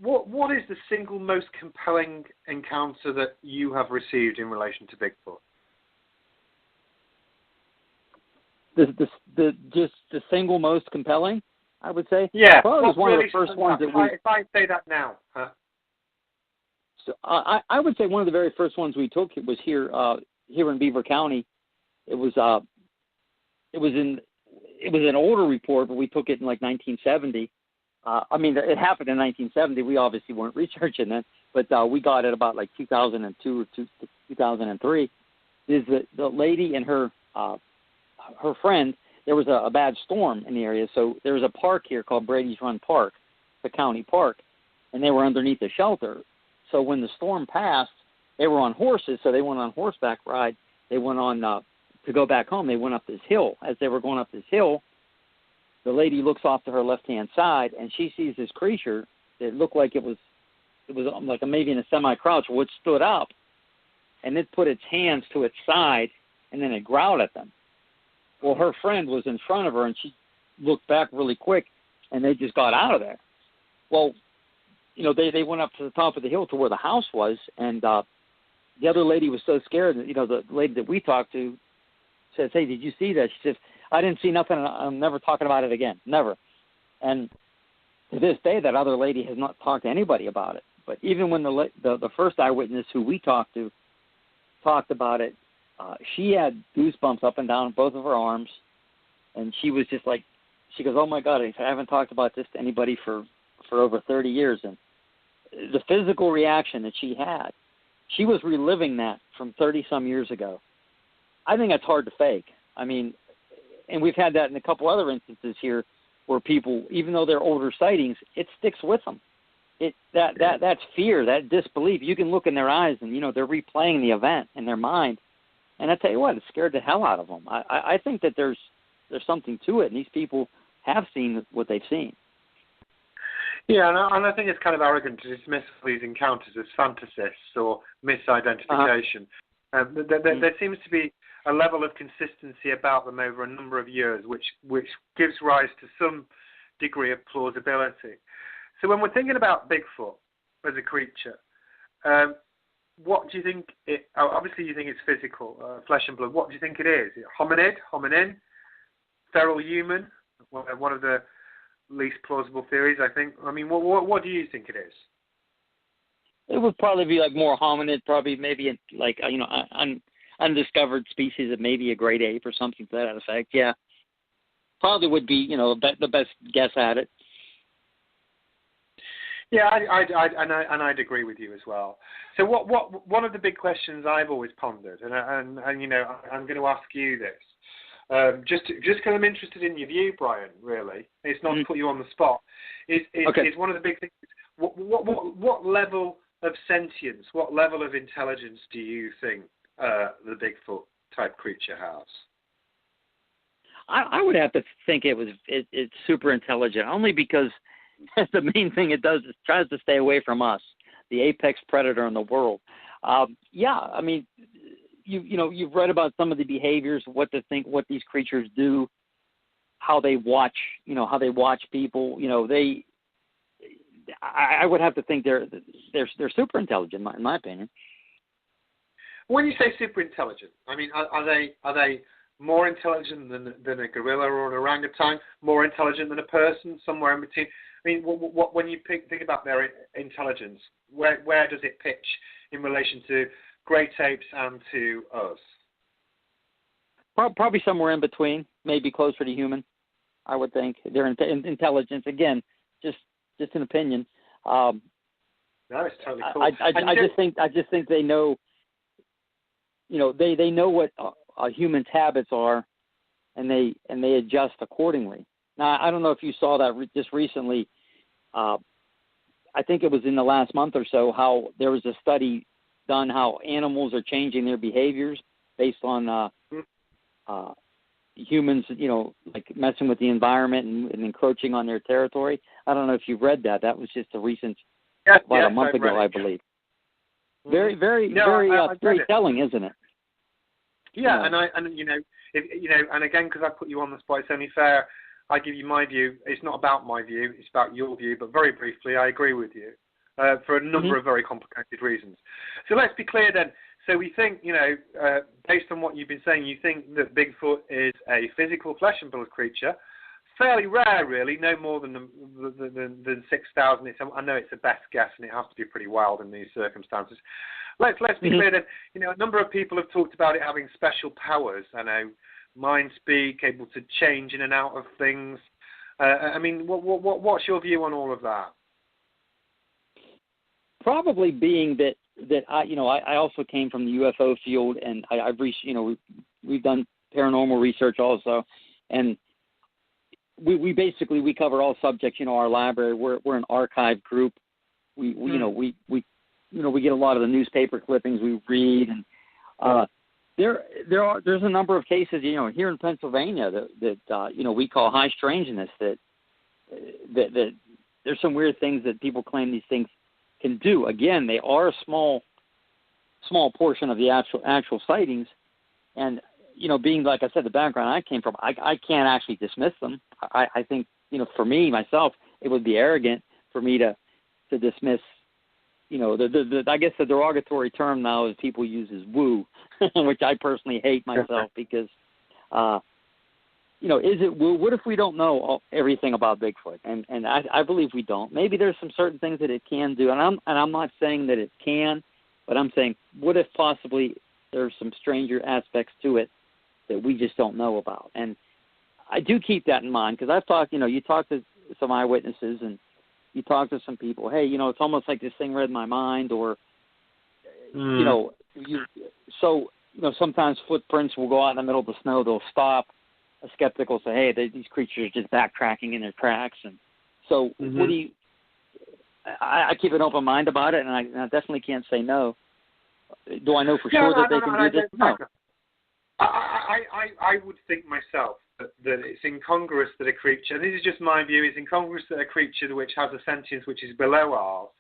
Speaker 2: what is the single most compelling encounter that you have received in relation to Bigfoot?
Speaker 3: Just the single most compelling, I would say.
Speaker 2: Yeah,
Speaker 3: probably was one of the first ones that
Speaker 2: if I say that now, huh?
Speaker 3: So I would say one of the very first ones we took was here in Beaver County. It was an older report, but we took it in like 1970. It happened in 1970. We obviously weren't researching it, but we got it about like 2002 or 2003. Is the lady and her friend, there was a bad storm in the area, so there was a park here called Brady's Run Park, the county park, and they were underneath a shelter. So when the storm passed, they were on horses, so they went on horseback ride. They went on to go back home. They went up this hill. As they were going up this hill, the lady looks off to her left-hand side, and she sees this creature that looked like it was like maybe in a semi-crouch, which stood up, and it put its hands to its side, and then it growled at them. Well, her friend was in front of her, and she looked back really quick, and they just got out of there. Well, they went up to the top of the hill to where the house was, and the other lady was so scared. The lady that we talked to says, "Hey, did you see that?" She says, "I didn't see nothing, and I'm never talking about it again, never." And to this day, that other lady has not talked to anybody about it. But even when the first eyewitness who we talked to talked about it, she had goosebumps up and down both of her arms, and she was just like, she goes, "Oh my God, I haven't talked about this to anybody for over 30 years." And the physical reaction that she had, she was reliving that from 30-some years ago. I think that's hard to fake. And we've had that in a couple other instances here where people, even though they're older sightings, it sticks with them. That's fear, that disbelief. You can look in their eyes and, they're replaying the event in their mind. And I tell you what, it scared the hell out of them. I think that there's something to it, and these people have seen what they've seen.
Speaker 2: Yeah, and I think it's kind of arrogant to dismiss these encounters as fantasies or misidentification. There seems to be a level of consistency about them over a number of years, which gives rise to some degree of plausibility. So when we're thinking about Bigfoot as a creature, what do you think obviously you think it's physical, flesh and blood. What do you think it is? Hominid, hominin, feral human? One of the least plausible theories, I think. What do you think it is?
Speaker 3: It would probably be like more hominid, probably maybe like, undiscovered species of maybe a great ape or something to that effect. Yeah. Probably would be, the best guess at it.
Speaker 2: Yeah, I'd agree with you as well. So one of the big questions I've always pondered, and I'm going to ask you this, just because I'm interested in your view, Brian. Really, it's not to put you on the spot. Is one of the big things. What level of sentience, what level of intelligence do you think the Bigfoot type creature has?
Speaker 3: I would have to think it's super intelligent, only because the main thing it does is tries to stay away from us, the apex predator in the world. You've read about some of the behaviors, what these creatures do, how they watch people. I would have to think they're super intelligent, in my opinion.
Speaker 2: When you say super intelligent, are they more intelligent than a gorilla or an orangutan? More intelligent than a person? Somewhere in between? When you think about their intelligence, where does it pitch in relation to great apes and to us?
Speaker 3: Probably somewhere in between, maybe closer to human, I would think. Their intelligence, again, just an opinion.
Speaker 2: No, it's totally cool.
Speaker 3: I just think they know. They know what a human's habits are, and they adjust accordingly. Now, I don't know if you saw that just recently. I think it was in the last month or so, how there was a study done how animals are changing their behaviors based on humans, like messing with the environment and encroaching on their territory. I don't know if you've read that. That was just a recent, about a month ago, I believe. Very, very, very telling, isn't it?
Speaker 2: Yeah, and and again, because I put you on the spot, it's only fair I give you my view. It's not about my view; it's about your view. But very briefly, I agree with you for a number of very complicated reasons. So let's be clear then. So we think, based on what you've been saying, you think that Bigfoot is a physical flesh and blood creature, fairly rare, really, no more than 6,000. I know it's a best guess, and it has to be pretty wild in these circumstances. Let's be clear then. A number of people have talked about it having special powers. I know, mind speak, able to change in and out of things. I mean, what's your view on all of that?
Speaker 3: Probably being that I also came from the UFO field, and I've reached, we've done paranormal research also, and we basically cover all subjects. Our library, we're an archive group. We get a lot of the newspaper clippings we read, and there's a number of cases, here in Pennsylvania that we call high strangeness. That there's some weird things that people claim these things can do. Again, they are a small portion of the actual sightings, and being, like I said, the background I came from, I can't actually dismiss them. I think for me myself, it would be arrogant for me to dismiss. I guess the derogatory term now is people use is woo, which I personally hate myself because, is it woo? What if we don't know everything about Bigfoot? And I believe we don't. Maybe there's some certain things that it can do, and I'm not saying that it can, but I'm saying what if possibly there's some stranger aspects to it that we just don't know about? And I do keep that in mind because I've talked. You talk to some eyewitnesses and you talk to some people, hey, it's almost like this thing read my mind, or, sometimes footprints will go out in the middle of the snow, they'll stop. A skeptic will say, hey, these creatures are just backtracking in their tracks. And so what do you, I keep an open mind about it, and I definitely can't say no. Do I know for sure that they can do this? No.
Speaker 2: I would think myself that it's incongruous that a creature, and this is just my view, it's incongruous that a creature which has a sentience which is below ours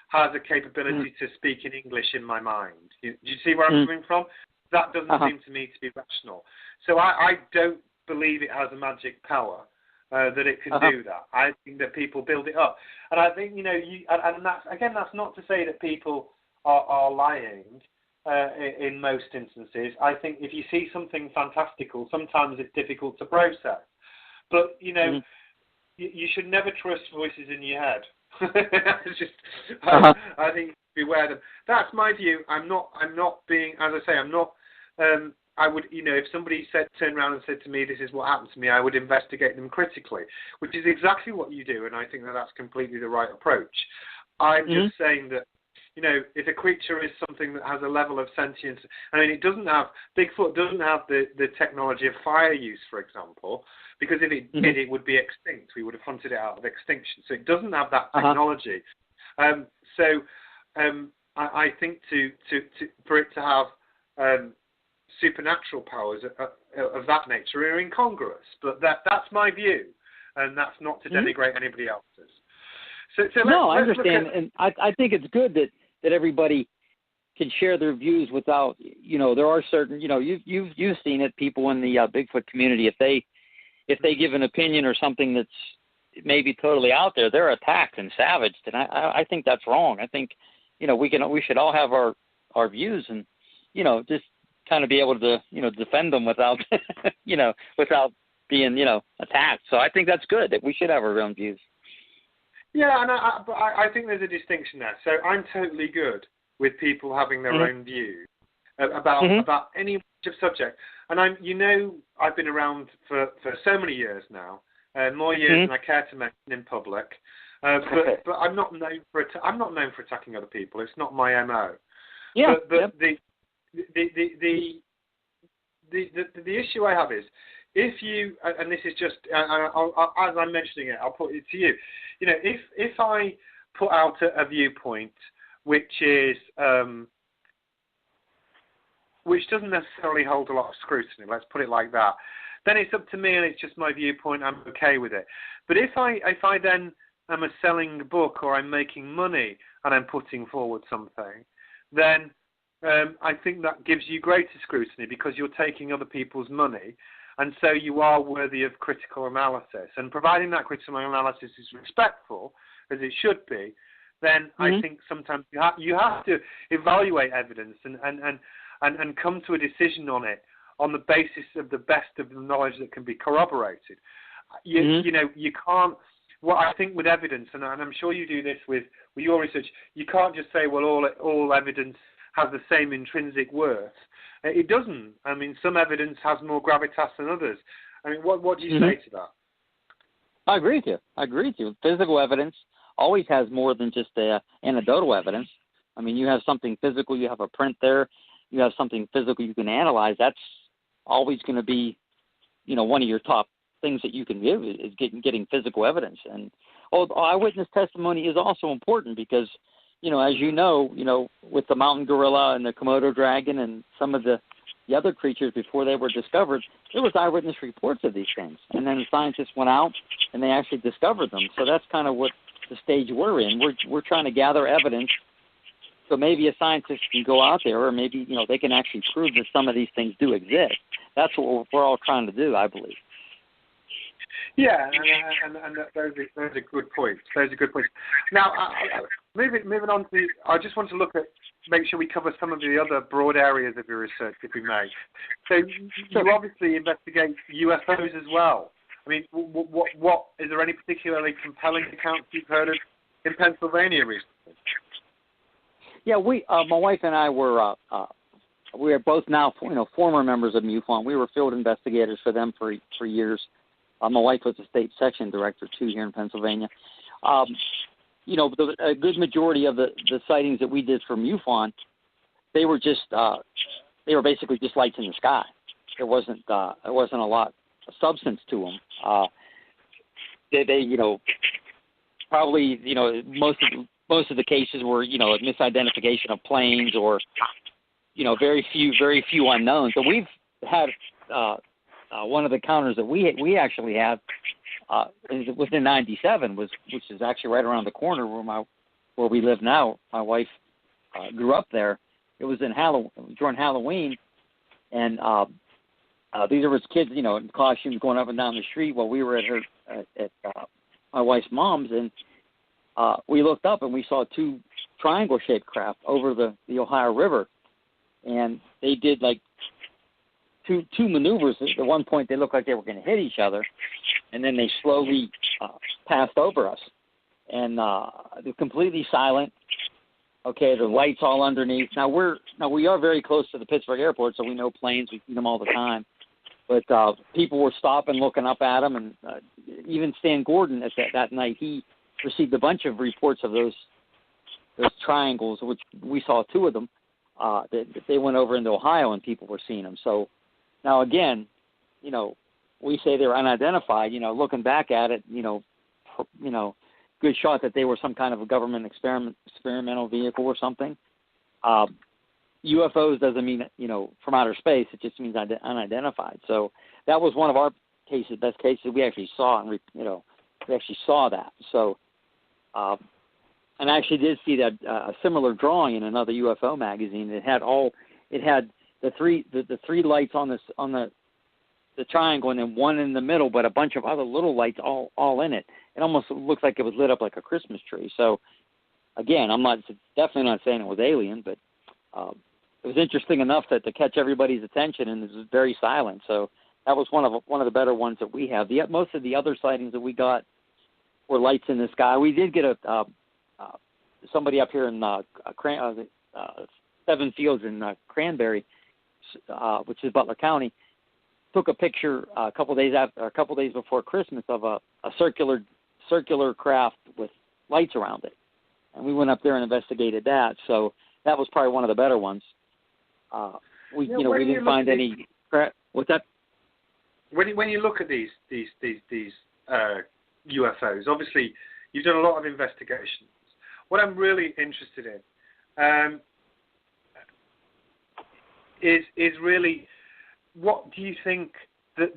Speaker 2: has a capability to speak in English in my mind. Do you see where I'm coming from? That doesn't seem to me to be rational. So I don't believe it has a magic power that it can do that. I think that people build it up. And I think, and that's not to say that people are lying. In most instances, I think if you see something fantastical, sometimes it's difficult to process. But you you should never trust voices in your head. It's just, I think beware of them. That's my view. I'm not being, as I say, I'm not. I would, if somebody turned around and said to me, "This is what happened to me," I would investigate them critically, which is exactly what you do, and I think that that's completely the right approach. I'm just saying that. If a creature is something that has a level of sentience, Bigfoot doesn't have the technology of fire use, for example, because if it did, it would be extinct. We would have hunted it out of extinction. So it doesn't have that technology. I think for it to have supernatural powers of that nature are incongruous. But that's my view, and that's not to denigrate anybody else's.
Speaker 3: No, I understand, and I think it's good that everybody can share their views without, there are certain, you've seen it, people in the Bigfoot community, if they give an opinion or something that's maybe totally out there, they're attacked and savaged, and I think that's wrong. I think, we should all have our views and, just kind of be able to, defend them without, without being, attacked. So I think that's good that we should have our own views.
Speaker 2: Yeah, and I think there's a distinction there. So I'm totally good with people having their own view about any subject. And I've been around for so many years now, more years than I care to mention in public. But I'm not known for attacking other people. It's not my MO.
Speaker 3: Yeah.
Speaker 2: But the issue I have is, if you, and this is just, as I'm mentioning it, I'll put it to you. You know, if I put out a viewpoint which is which doesn't necessarily hold a lot of scrutiny, let's put it like that, then it's up to me and it's just my viewpoint. I'm okay with it. But if I then am selling a book or I'm making money and I'm putting forward something, then I think that gives you greater scrutiny because you're taking other people's money, and so you are worthy of critical analysis. And providing that critical analysis is respectful, as it should be, then I think sometimes you have to evaluate evidence and come to a decision on it on the basis of the best of the knowledge that can be corroborated. You know, you can't. What I think with evidence, and I'm sure you do this with your research, you can't just say, well, all evidence has the same intrinsic worth. It doesn't. I mean, some evidence has more gravitas than others. I mean, what do you say to that?
Speaker 3: I agree with you. Physical evidence always has more than just anecdotal evidence. I mean, you have something physical, you have a print there, you have something physical you can analyze. That's always going to be, you know, one of your top things that you can give is getting physical evidence. And eyewitness testimony is also important because, you know, as you know, with the mountain gorilla and the Komodo dragon and some of the other creatures before they were discovered, there was eyewitness reports of these things. And then the scientists went out and they actually discovered them. So that's kind of what the stage we're in. We're trying to gather evidence. So maybe a scientist can go out there, or maybe, you know, they can actually prove that some of these things do exist. That's what we're all trying to do, I believe.
Speaker 2: Yeah, and those are good points. Those are good points. Now, moving on to, I just want to make sure we cover some of the other broad areas of your research, if we may. So you obviously investigate UFOs as well. I mean, what is there any particularly compelling accounts you've heard of in Pennsylvania recently?
Speaker 3: Yeah, my wife and I we are both now, you know, former members of MUFON. We were field investigators for them for years. My wife was a state section director, too, here in Pennsylvania. You know, a good majority of the sightings that we did for MUFON, they were basically just lights in the sky. There wasn't a lot of substance to them. They you know, probably, you know, most of the cases were, you know, a misidentification of planes or, you know, very few unknowns. So we've had one of the encounters that we actually had within 97 which is actually right around the corner where we live now. My wife grew up there. It was during Halloween, and these were kids, you know, in costumes going up and down the street while we were at my wife's mom's, and we looked up and we saw two triangle-shaped craft over the Ohio River, and they did like two maneuvers. At one point, they looked like they were going to hit each other, and then they slowly passed over us. And they're completely silent. Okay, the lights all underneath. Now we are very close to the Pittsburgh airport, so we know planes. We see them all the time. But people were stopping, looking up at them, and even Stan Gordon that night, he received a bunch of reports of those triangles, which we saw two of them. That they went over into Ohio, and people were seeing them. So. Now, again, you know, we say they're unidentified. You know, looking back at it, you know, good shot that they were some kind of a government experimental vehicle or something. UFOs doesn't mean, you know, from outer space. It just means unidentified. So that was one of our best cases. We actually saw, and we actually saw that. So, and I actually did see that a similar drawing in another UFO magazine. It had the three lights on the triangle, and then one in the middle, but a bunch of other little lights all in it. It almost looked like it was lit up like a Christmas tree. So, again, I'm definitely not saying it was alien, but it was interesting enough to catch everybody's attention, and it was very silent. So that was one of the better ones that we have. Most of the other sightings that we got were lights in the sky. We did get somebody up here in Seven Fields in Cranberry, which is Butler County. took a picture a couple days before Christmas of a circular craft with lights around it, and we went up there and investigated that. So that was probably one of the better ones. We didn't find any. What's that?
Speaker 2: When you look at these UFOs, obviously you've done a lot of investigations. What I'm really interested in is really, what do you think that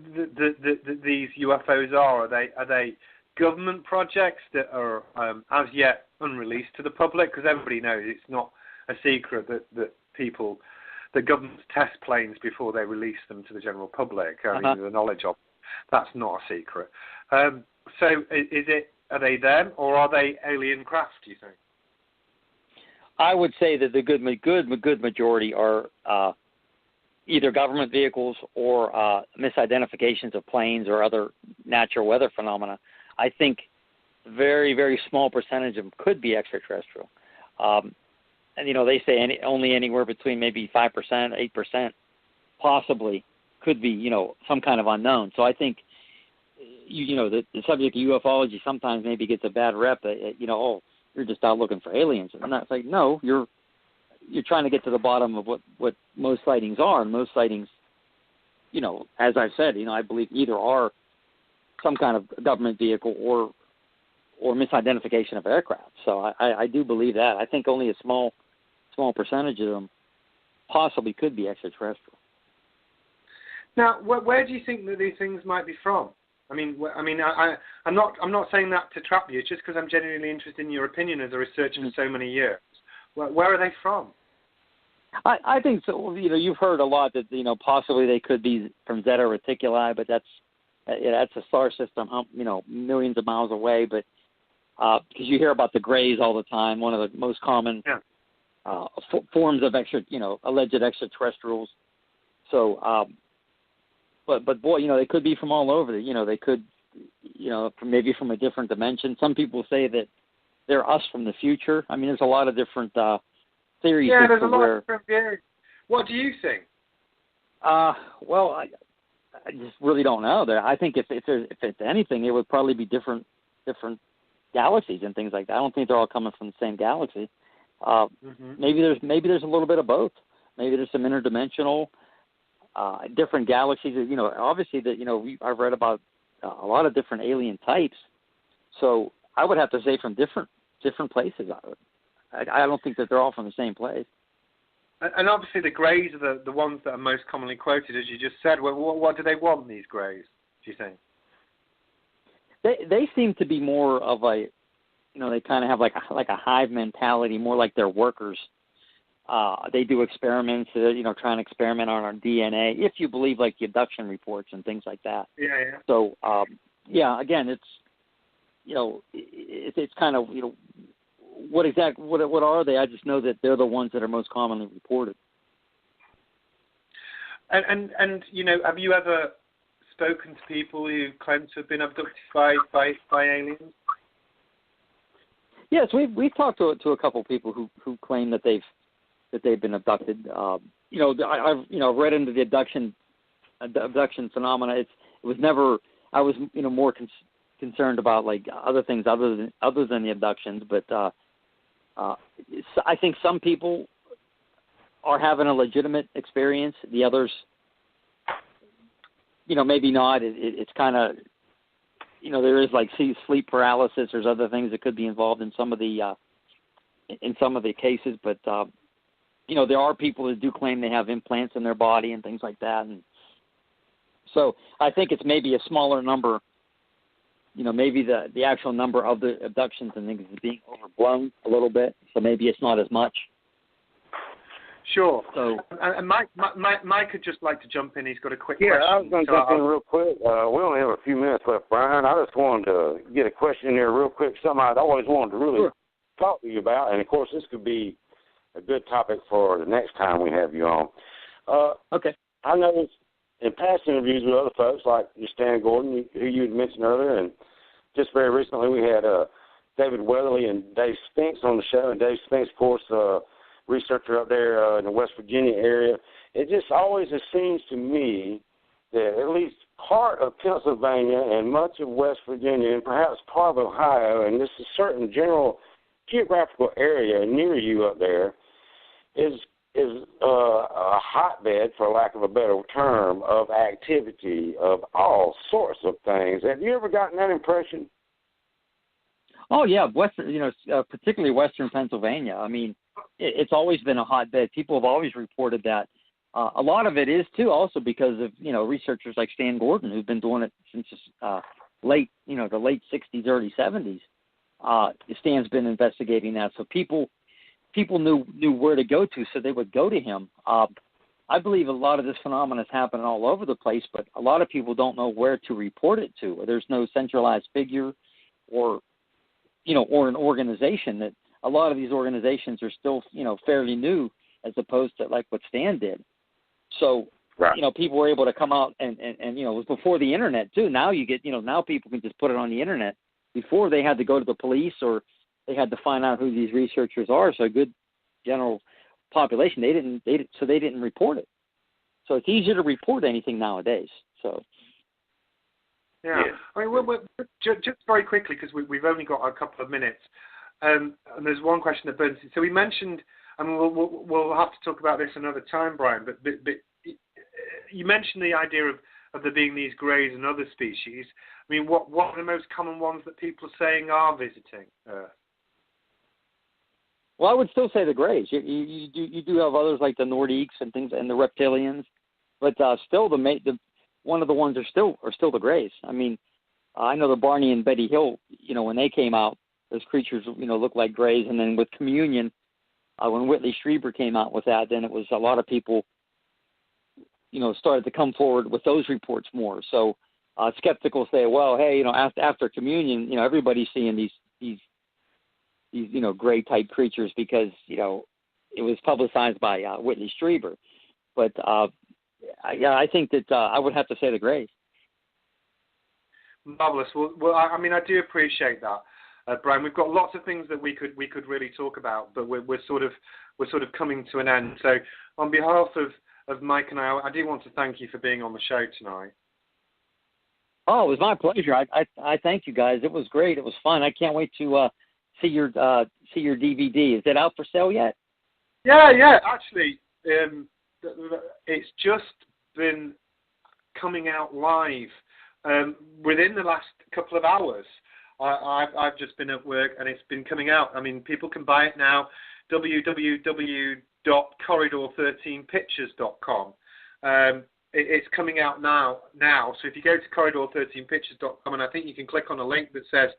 Speaker 2: these UFOs are? Are they government projects that are as yet unreleased to the public? Because everybody knows it's not a secret that governments test planes before they release them to the general public. I mean, the knowledge of that's not a secret. So are they them, or are they alien craft, do you think?
Speaker 3: I would say that the good majority are either government vehicles or misidentifications of planes or other natural weather phenomena. I think a very, very small percentage of them could be extraterrestrial. And, they say only anywhere between maybe 5%, 8% possibly could be, some kind of unknown. So I think, the subject of ufology sometimes maybe gets a bad rep. You're just out looking for aliens. And that's like, no, you're trying to get to the bottom of what most sightings are. And most sightings, as I've said, I believe either are some kind of government vehicle or misidentification of aircraft. So I do believe that. I think only a small percentage of them possibly could be extraterrestrial.
Speaker 2: Now, where do you think that these things might be from? I'm not saying that to trap you. It's just because I'm genuinely interested in your opinion as a researcher for so many years. Where are they from?
Speaker 3: I think so. You've heard a lot that possibly they could be from Zeta Reticuli, but that's a star system, millions of miles away. But because you hear about the Greys all the time, one of the most common forms of alleged extraterrestrials. So, but boy, they could be from all over. They could, maybe from a different dimension. Some people say that they're us from the future. I mean, there's a lot of different theories.
Speaker 2: Yeah, there's a lot of different theories. What do you think?
Speaker 3: Well, I just really don't know. I think if it's anything, it would probably be different galaxies and things like that. I don't think they're all coming from the same galaxy. Maybe there's a little bit of both. Maybe there's some interdimensional, different galaxies. Obviously that I've read about a lot of different alien types. So I would have to say from different places. I don't think that they're all from the same place.
Speaker 2: And obviously the Greys are the ones that are most commonly quoted, as you just said. What do they want, these Greys, do you think?
Speaker 3: They seem to be more of a, they kind of have like a hive mentality, more like they're workers. They do experiments, trying to experiment on our DNA, if you believe like the abduction reports and things like that.
Speaker 2: Yeah.
Speaker 3: So, again, it's, it's kind of, what are they? I just know that they're the ones that are most commonly reported.
Speaker 2: And have you ever spoken to people who claim to have been abducted by aliens?
Speaker 3: Yes, we've talked to a couple of people who claim that they've been abducted. I've read into the abduction phenomena. It was never. I was more concerned about like other things other than the abductions, but I think some people are having a legitimate experience. The others, maybe not. It's kind of, there is like sleep paralysis. There's other things that could be involved in some of the cases, but there are people that do claim they have implants in their body and things like that, and so I think it's maybe a smaller number. Maybe the actual number of the abductions and things is being overblown a little bit, so maybe it's not as much.
Speaker 2: Sure.
Speaker 3: So,
Speaker 2: and Mike would just like to jump in. He's got a quick question.
Speaker 4: Yeah, I was going to jump in real quick. We only have a few minutes left, Brian. I just wanted to get a question in there real quick, something I'd always wanted to really talk to you about, and, of course, this could be a good topic for the next time we have you on.
Speaker 3: Okay.
Speaker 4: I noticed in past interviews with other folks, like Stan Gordon, who you had mentioned earlier, and just very recently we had David Weatherly and Dave Spinks on the show, and Dave Spinks, of course, researcher up there in the West Virginia area. It just always seems to me that at least part of Pennsylvania and much of West Virginia and perhaps part of Ohio, and this is a certain general geographical area near you up there, is a hotbed, for lack of a better term, of activity of all sorts of things. Have you ever gotten that impression?
Speaker 3: Oh yeah, particularly Western Pennsylvania. I mean, it's always been a hotbed. People have always reported that. A lot of it is too, also because of researchers like Stan Gordon, who've been doing it since the late '60s, early '70s. Stan's been investigating that, so people knew where to go to, so they would go to him. I believe a lot of this phenomenon is happening all over the place, but a lot of people don't know where to report it to. There's no centralized figure, or an organization. That a lot of these organizations are still fairly new, as opposed to like what Stan did. So,
Speaker 4: right.
Speaker 3: People were able to come out and it was before the internet too. Now you get, now people can just put it on the internet. Before they had to go to the police, or they had to find out who these researchers are. So a good general population, they didn't report it. So it's easier to report anything nowadays. So.
Speaker 2: Yeah. I mean, we're just very quickly, because we've only got a couple of minutes, and there's one question that burns. So we mentioned, I mean, we'll have to talk about this another time, Brian. But you mentioned the idea of there being these greys and other species. I mean, what are the most common ones that people are saying are visiting Earth?
Speaker 3: Well, I would still say the greys. You do have others like the Nordiques and things, and the reptilians, but still one of the ones are still the greys. I mean, I know the Barney and Betty Hill. When they came out, those creatures looked like greys, and then with Communion. When Whitley Strieber came out with that, then it was a lot of people, started to come forward with those reports more. So skeptical say, well, hey, after Communion, everybody's seeing these gray type creatures because it was publicized by Whitley Strieber. But I think that I would have to say the greys.
Speaker 2: Marvelous. Well, I mean, I do appreciate that. Brian, we've got lots of things that we could really talk about, but we're sort of coming to an end. So, on behalf of Mike and I do want to thank you for being on the show tonight.
Speaker 3: Oh, it was my pleasure. I thank you guys. It was great. It was fun. I can't wait to see your DVD. Is it out for sale yet?
Speaker 2: Yeah. Actually, it's just been coming out live within the last couple of hours. I've just been at work and it's been coming out. I mean, people can buy it now. www.corridor13pictures.com. It's coming out now. So if you go to corridor13pictures.com, and I think you can click on a link that says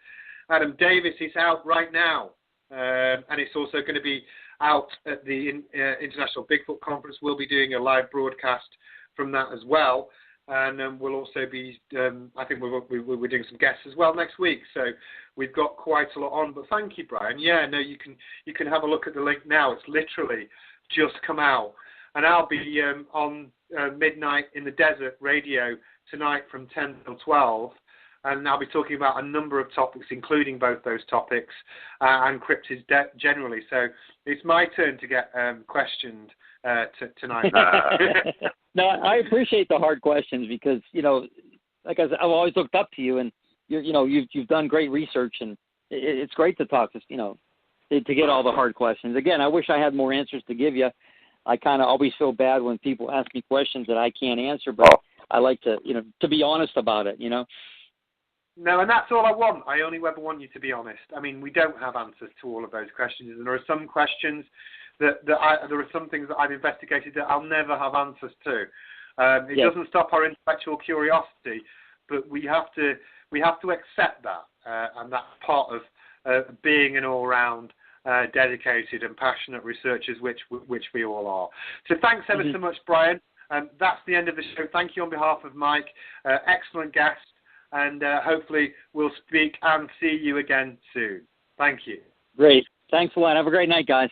Speaker 2: Adam Davis is out right now, and it's also going to be out at the International Bigfoot Conference. We'll be doing a live broadcast from that as well. And we'll also be, I think we're doing some guests as well next week. So we've got quite a lot on. But thank you, Brian. Yeah, no, you can have a look at the link now. It's literally just come out. And I'll be on Midnight in the Desert radio tonight from 10 till 12. And I'll be talking about a number of topics, including both those topics and cryptids generally. So it's my turn to get questioned tonight.
Speaker 3: No, I appreciate the hard questions because, like I said, I've always looked up to you, and you've done great research, and it's great to talk to get all the hard questions. Again, I wish I had more answers to give you. I kind of always feel bad when people ask me questions that I can't answer, but I like to be honest about it,
Speaker 2: No, and that's all I want. I only ever want you to be honest. I mean, we don't have answers to all of those questions, and there are some questions there are some things that I've investigated that I'll never have answers to. It doesn't stop our intellectual curiosity, but we have to accept that, and that's part of being an all-round dedicated and passionate researchers, which we all are. So thanks ever so much, Brian. That's the end of the show. Thank you on behalf of Mike. Excellent guest, and hopefully we'll speak and see you again soon. Thank you.
Speaker 3: Great. Thanks a lot. Have a great night, guys.